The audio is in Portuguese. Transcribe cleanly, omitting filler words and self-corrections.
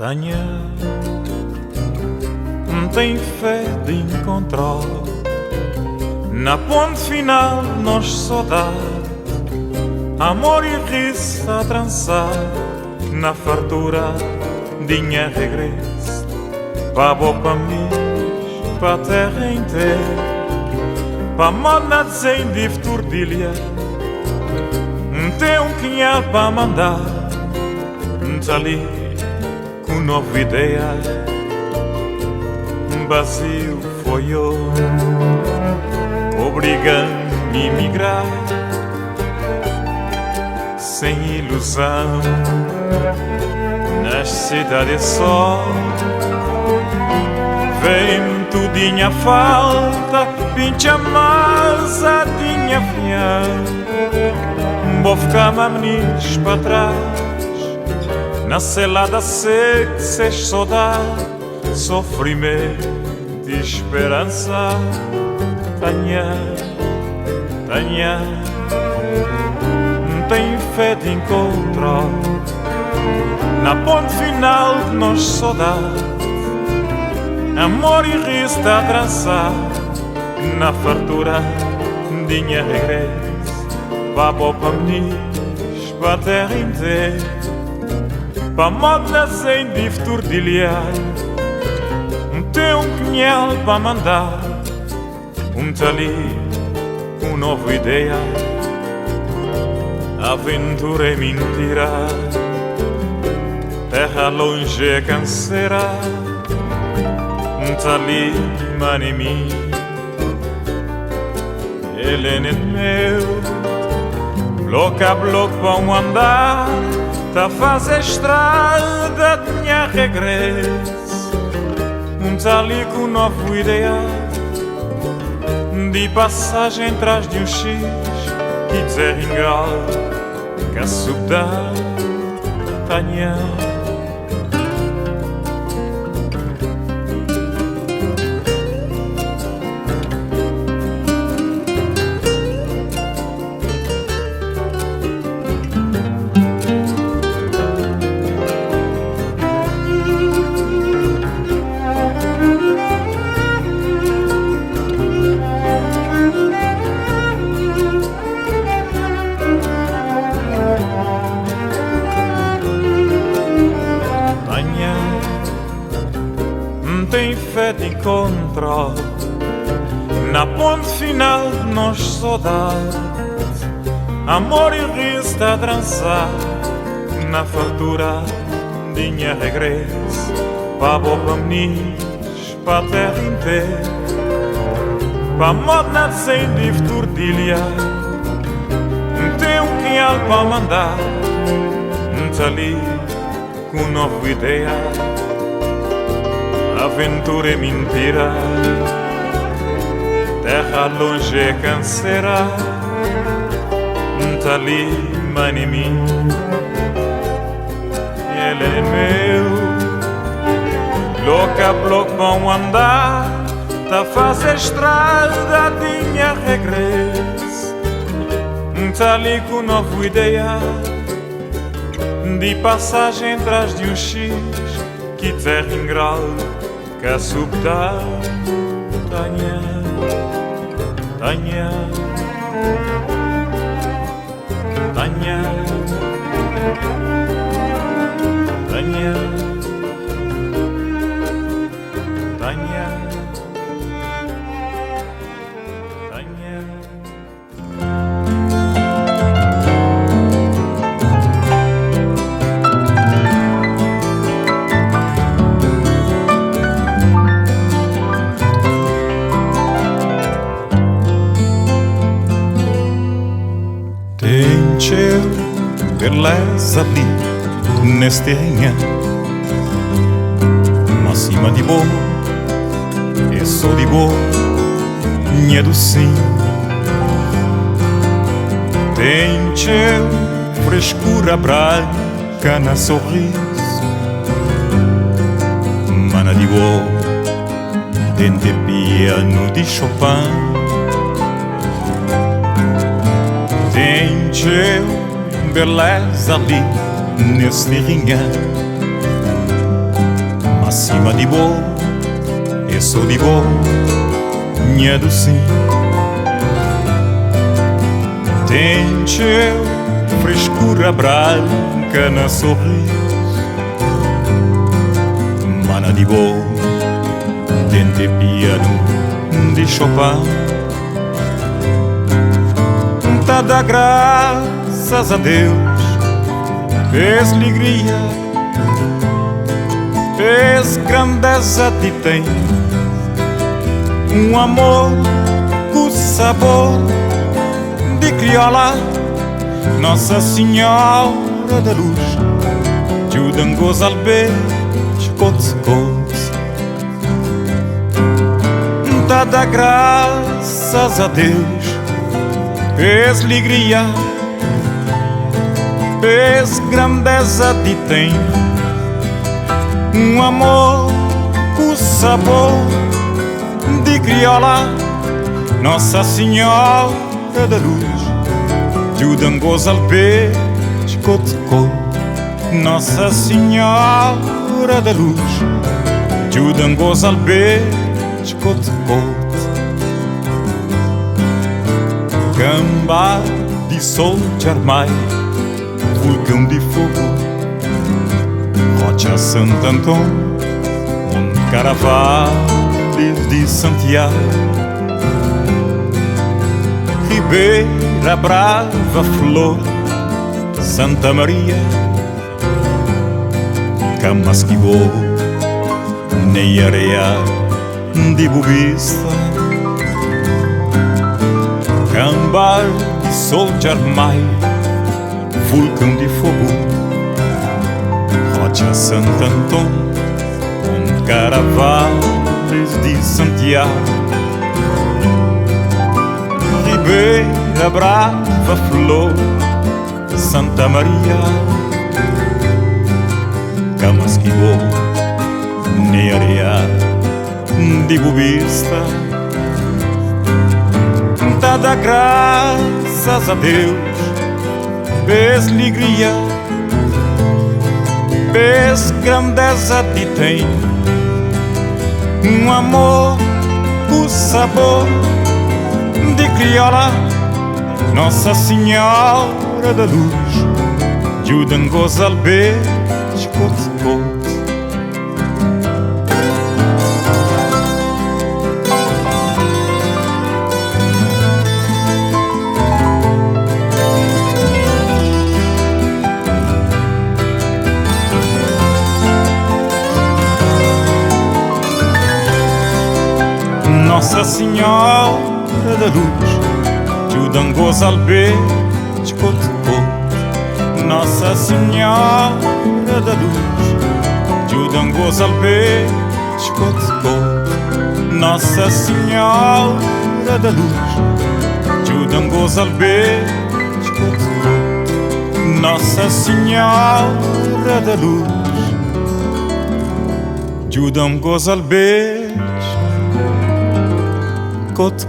Tenha, tem fé de encontrar na ponte final nós saudade, amor e riso a trançar na fartura dinha regresso pa bopa mis, pa terra inteira, pa mana sem div turdilha, tem quinhal pa mandar, ali com nova ideia, vazio foi eu, obrigando-me a migrar, sem ilusão, nas cidades só, vem tudinha falta, pincha mais a tinha fiel, vou ficar mamnis para trás, na selada seca, se saudade, sofrimento e esperança. Tenha, tem fé de encontrar na ponte final de nós saudade, amor e riso a traçar na fartura dinha regresso, pa bopa menis, pa terra inteira, pa moda sem div turdilhar, tem quinhal pa mandar, ali com nova ideia, aventura é mentira, terra longe é canseira, ali manemi, ele é meu, bloco a bloco vão andar, tá fazer estrada minha regresso, ali com nova ideia, de passagem atrás de X que deserringal que a subdade tenha. Tem fé de encontrar na ponte final de nós saudade, amor e riso a trançar na fartura dinha regresso, pa bopa menis, pa terra inteira, pa moda sem div turdilha, tem quinhal pa mandar, ali com nova ideia, aventura é mentira, terra longe é canseira, ali manemi, ele é meu, louca bloco vão andar, tá fazer estrada dinha regresso, ali com nova ideia, de passagem atrás de X que terra ingral que a subdade tenha, tenha, tenha, tenha, tenha, tenha. Encheu beleza ali neste rinha, acima de boa, eu sou de boa, minha docinha. Encheu frescura branca na sorriso, mana de boa, dente piano de Chopin. Encheu beleza ali neste rinha, acima de boa, eu sou de boa, minha docinha. Tem teu frescura branca na sorriso, mana de boa, tente piano de Chopin. Tá da graças a Deus, fez alegria, fez grandeza de tem, um amor com sabor de crioula, Nossa Senhora da Luz, Judangos Albete, Cots. Tá da graças a Deus, fez alegria, fez grandeza de tem, um amor com sabor de crioula, Nossa Senhora da Luz, Judangos Albete, Cots. Nossa Senhora da Luz, Judangos Albete, Cots. Gambá de sol de armaio, vulcão de fogo, Rocha Santo Antônio, Caravaggio de Santiago, Ribeira Brava, Flor, Santa Maria, Camasquivô, Neiareia de Bobista, Cambar de sol de armaio, vulcão de fogo, Rocha Santo Antônio, Caravaggio de Santiago, Ribeira Brava, Flor, Santa Maria, Camasquivô, Neiareia de Bobista. Tá da graças a Deus, fez alegria, fez grandeza de tem, um amor com sabor de crioula, Nossa Senhora da Luz, Judangos Albete, Cots. Nossa Senhora da Luz, Judangos Albete, Cots. Nossa Senhora da Luz, Judangos Albete, Cots. Nossa Senhora da Luz, Judangos Albete, Cots. Nossa Senhora da Luz, Judangos Albete, Cots.